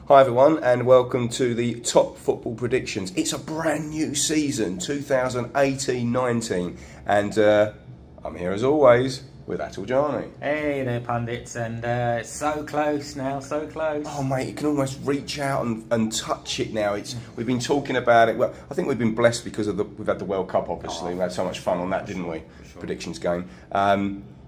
Hi everyone and welcome to the Top Football Predictions. It's a brand new season, 2018-19, and I'm here as always with Atul Jani. Hey there pundits, and it's so close now, so close. Oh mate, you can almost reach out and touch it now. We've been talking about it. Well, I think we've been blessed because we've had the World Cup obviously. We had so much fun on that, didn't we? Sure. Predictions game.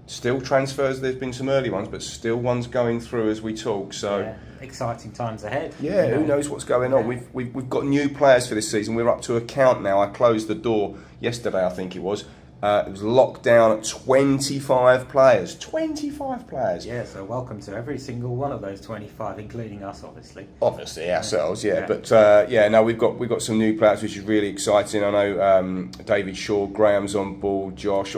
Still transfers, there's been some early ones, but still ones going through as we talk. So yeah, exciting times ahead. yeah, who knows what's going on? We've got new players for this season. We're up to a count now. I closed the door yesterday, I think it was. It was locked down at 25 players. 25 players. Yeah, so welcome to every single one of those 25, including us, obviously. Obviously ourselves, yeah. But we've got some new players, which is really exciting. I know David Shaw, Graham's on board, Josh.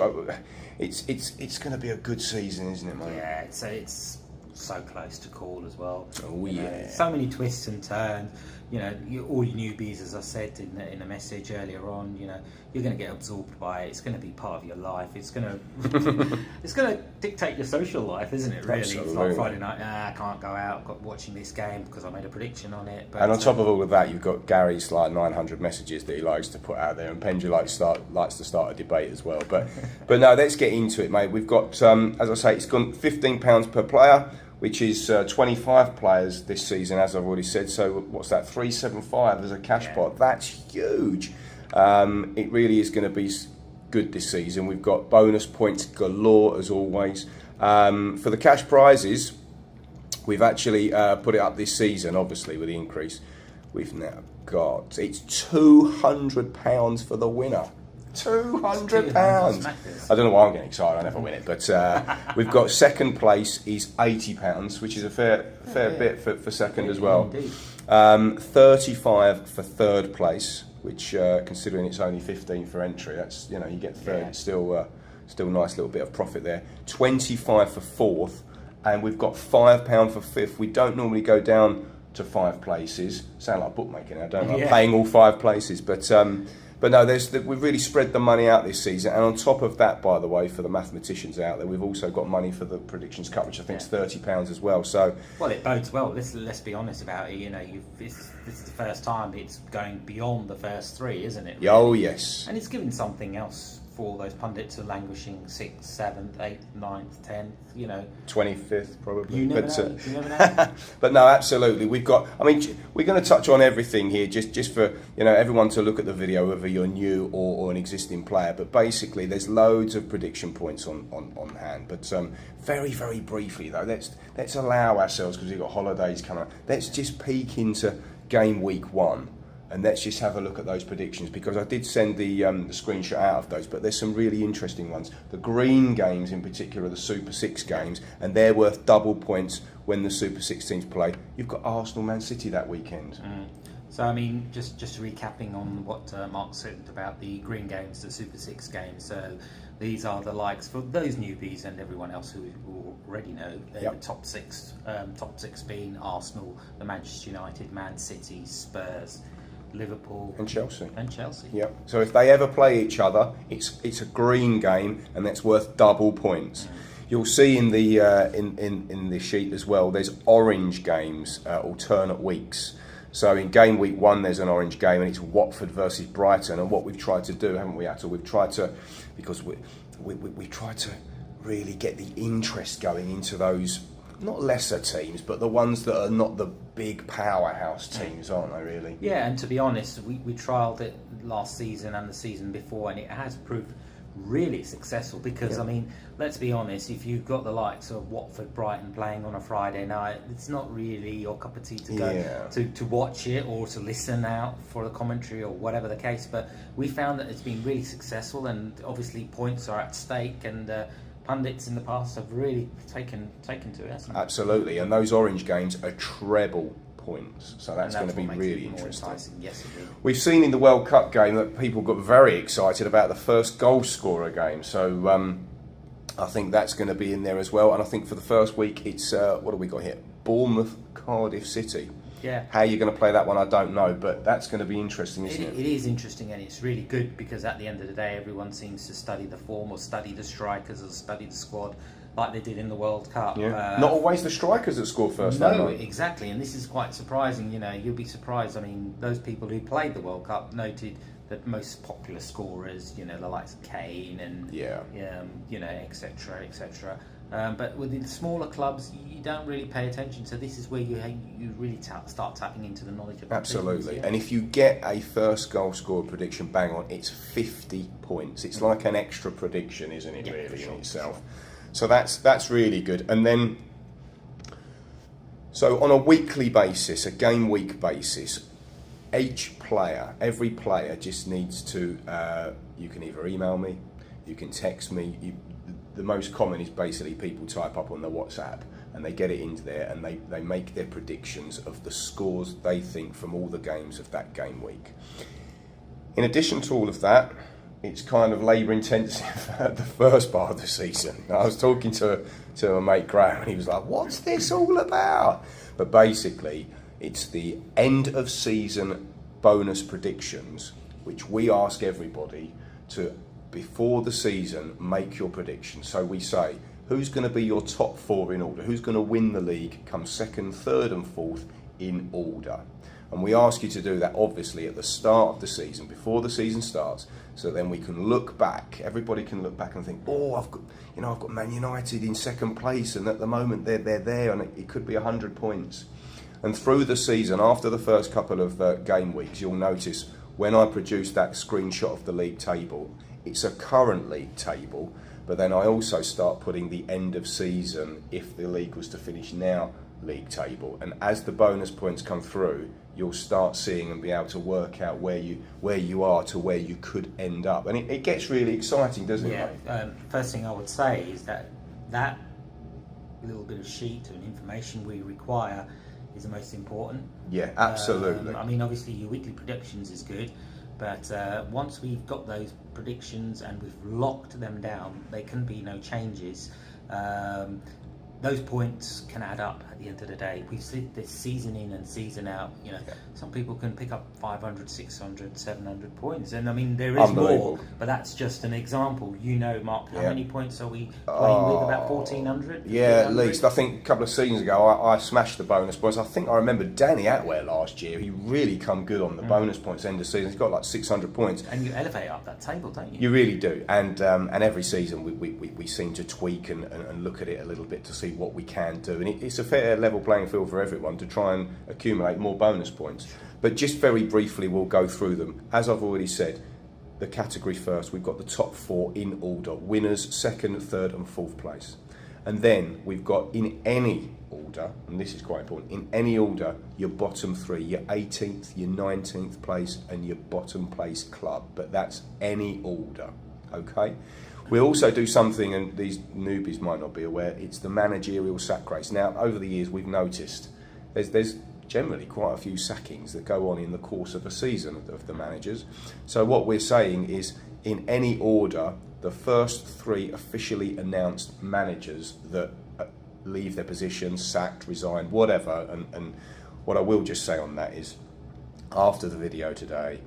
It's going to be a good season, isn't it, mate? Yeah, it's so close to call as well. Oh yeah. So many twists and turns. You know, all your newbies, as I said in a message earlier on, you know, you're going to get absorbed by it. It's going to be part of your life. It's going to dictate your social life, isn't it? Really, Absolutely. It's like Friday night. I can't go out. Got watching this game because I made a prediction on it. But, And on top of all of that, you've got Gary's like 900 messages that he likes to put out there, and Pendra likes to start a debate as well. But no, let's get into it, mate. We've got, as I say, it's gone £15 per player, which is 25 players this season, as I've already said. So what's that? 375 as a cash pot. That's huge. It really is going to be good this season. We've got bonus points galore as always. For the cash prizes, we've actually put it up this season, obviously with the increase. We've now got, it's £200 for the winner. £200. I don't know why I'm getting excited. I never win it, but we've got second place is £80, which is a fair bit for second as well. 35 for third place, which considering it's only 15 for entry, that's, you know, you get third. It's still nice little bit of profit there. 25 for fourth, and we've got £5 for fifth. We don't normally go down to 5 places. Sound like bookmaking now, don't I? Paying all 5 places, but no, we've really spread the money out this season, and on top of that, by the way, for the mathematicians out there, we've also got money for the Predictions Cup, which I think is £30 as well. So, well, it bodes well. Let's be honest about it. You know, this is the first time it's going beyond the first 3, isn't it? Really? Oh yes, and it's given something else for all those pundits who are languishing 6th, 7th, 8th, 9th, 10th. You know, 25th probably. You never know. But no, absolutely. We've got. I mean, we're going to touch on everything here, just for, you know, everyone to look at the video, whether you're new or an existing player. But basically, there's loads of prediction points on hand. But very, very briefly though, let's allow ourselves, because we've got holidays coming up. Let's just peek into game week 1. And let's just have a look at those predictions, because I did send the screenshot out of those, but there's some really interesting ones. The green games in particular are the Super 6 games, and they're worth double points when the Super 6 teams play. You've got Arsenal, Man City that weekend. So, I mean, just recapping on what Mark said about the green games, the Super 6 games. So these are the likes for those newbies and everyone else who already know. They're the top six being Arsenal, the Manchester United, Man City, Spurs, Liverpool and Chelsea. Yep. So if they ever play each other, it's a green game, and that's worth double points. You'll see in the in the sheet as well, there's orange games, alternate weeks. So in game week 1, there's an orange game, and it's Watford versus Brighton. And what we've tried to do, haven't we, Atul? We've tried to, because we tried to really get the interest going into those, not lesser teams, but the ones that are not the big powerhouse teams, aren't they, really? Yeah, and to be honest, we trialled it last season and the season before, and it has proved really successful because, I mean, let's be honest, if you've got the likes of Watford, Brighton playing on a Friday night, it's not really your cup of tea to go to watch it or to listen out for the commentary or whatever the case, but we found that it's been really successful, and obviously points are at stake, and pundits in the past have really taken to it, hasn't it? Absolutely, and those orange games are treble points, so that's going to be really interesting. Yes, indeed. We've seen in the World Cup game that people got very excited about the first goal scorer game, so I think that's going to be in there as well. And I think for the first week, it's what have we got here? Bournemouth, Cardiff City. Yeah. How you're going to play that one, I don't know, but that's going to be interesting, isn't it? It is interesting, and it's really good because at the end of the day, everyone seems to study the form or study the strikers or study the squad like they did in the World Cup. Yeah. Not always the strikers that score first. No, though, exactly, and this is quite surprising. You'll be surprised. I mean, those people who played the World Cup noted that most popular scorers, the likes of Kane and etc., etc. But with the smaller clubs, you don't really pay attention. So this is where you really start tapping into the knowledge of the absolutely. business, yeah. And if you get a first goal scorer prediction bang on, it's 50 points. It's like an extra prediction, isn't it? Yeah, really sure, in itself. So that's really good. And then, so on a weekly basis, a game week basis, every player just needs to. You can either email me, you can text me. The most common is basically people type up on the WhatsApp and they get it into there and they make their predictions of the scores they think from all the games of that game week. In addition to all of that, it's kind of labour intensive at the first part of the season. I was talking to a mate Graham and he was like, "What's this all about?" But basically, it's the end of season bonus predictions, which we ask everybody to, before the season, make your predictions. So we say, who's going to be your top 4 in order? Who's going to win the league come 2nd, 3rd and 4th in order? And we ask you to do that, obviously, at the start of the season, before the season starts, so then we can look back. Everybody can look back and think, oh, I've got Man United in 2nd place, and at the moment they're there, and it could be 100 points. And through the season, after the first couple of game weeks, you'll notice when I produce that screenshot of the league table, it's a current league table, but then I also start putting the end of season, if the league was to finish now, league table. And as the bonus points come through, you'll start seeing and be able to work out where you are to where you could end up. And it gets really exciting, doesn't it? Yeah. First thing I would say is that little bit of sheet and information we require is the most important. Yeah, absolutely. I mean, obviously your weekly predictions is good, but once we've got those predictions and we've locked them down, there can be no changes. Those points can add up at the end of the day. We've seen this season in and season out. Some people can pick up 500, 600, 700 points, and I mean there is more, but that's just an example. Mark, how many points are we playing with? About 1,400. Yeah, at least. I think a couple of seasons ago I smashed the bonus points. I think I remember Danny Atware last year. He really come good on the bonus points end of season. He's got like 600 points. And you elevate up that table, don't you? You really do. And every season we seem to tweak and look at it a little bit to see what we can do, and it's a fair level playing field for everyone to try and accumulate more bonus points. But just very briefly, we'll go through them. As I've already said, the category first, we've got the top 4 in order, winners 2nd, 3rd and 4th place. And then we've got, in any order, and this is quite important, in any order, your bottom 3, your 18th, your 19th place and your bottom place club. But that's any order, okay? We also do something, and these newbies might not be aware, it's the managerial sack race. Now, over the years, we've noticed there's generally quite a few sackings that go on in the course of a season of the managers. So what we're saying is, in any order, the first 3 officially announced managers that leave their positions, sacked, resigned, whatever, and what I will just say on that is, after the video today,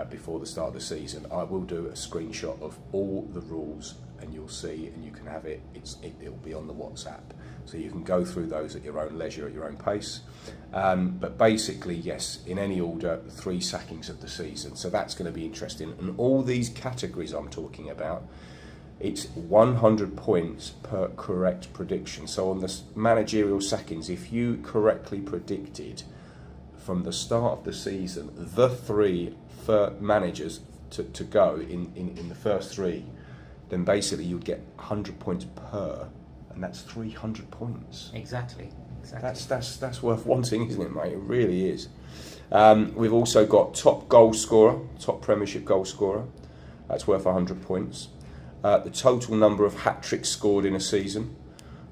before the start of the season, I will do a screenshot of all the rules, and you'll see, and you can have it. It'll be on the WhatsApp, so you can go through those at your own leisure, at your own pace. But basically, yes, in any order, 3 sackings of the season. So that's going to be interesting. And all these categories I'm talking about, it's 100 points per correct prediction. So on the managerial sackings, if you correctly predicted from the start of the season the 3 managers to go in the first 3, then basically you'd get 100 points per, and that's 300 points. Exactly. That's worth wanting, isn't it, mate? It really is. We've also got top goal scorer, top Premiership goal scorer. That's worth 100 points. The total number of hat-tricks scored in a season.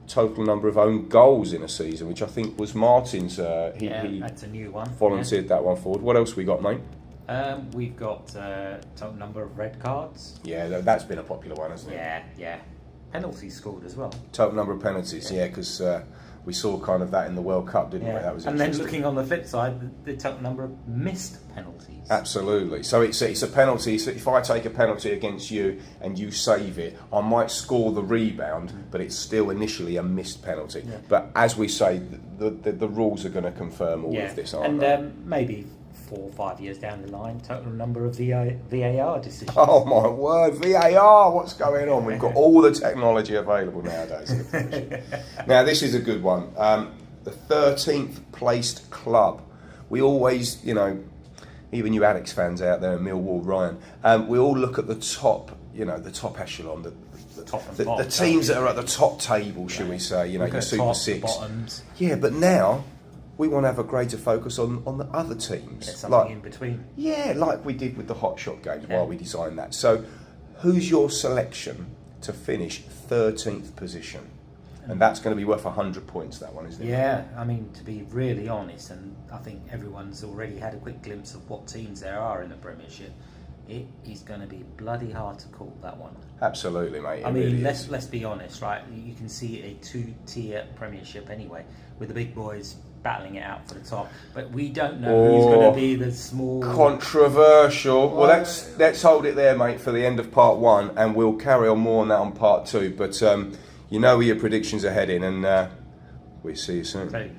Total number of own goals in a season, which I think was Martin's. He that's a new one. Volunteered that one forward. What else we got, mate? We've got total number of red cards. Yeah, that's been a popular one, hasn't it? Yeah. Penalties scored as well. Total number of penalties, yeah, because We saw kind of that in the World Cup, didn't we? That was and then interesting. looking on the flip side, the total number of missed penalties. Absolutely. So it's a penalty. So if I take a penalty against you and you save it, I might score the rebound, but it's still initially a missed penalty. Yeah. But as we say, the rules are going to confirm all of this, aren't they? And maybe 4 or 5 years down the line, total number of VAR decisions. Oh my word, VAR, what's going on? We've got all the technology available nowadays. Now this is a good one. The 13th placed club. We always, even you Alex fans out there in Millwall, Ryan, we all look at the top, the top echelon, the teams that are at the top table, shall we say, your Super Six. Bottoms. Yeah, but now we want to have a greater focus on the other teams. There's something in between. Yeah, like we did with the Hot Shot games while we designed that. So, who's your selection to finish 13th position? And that's going to be worth 100 points, that one, isn't it? Yeah, I mean, to be really honest, and I think everyone's already had a quick glimpse of what teams there are in the Premiership, it is going to be bloody hard to call that one. Absolutely, mate. I mean, really let's be honest, right? You can see a 2-tier Premiership anyway, with the big boys battling it out for the top, but we don't know who's going to be the small. Controversial. Well, let's hold it there, mate, for the end of part 1, and we'll carry on more on that on part 2. But you know where your predictions are heading, and we'll see you soon. Okay.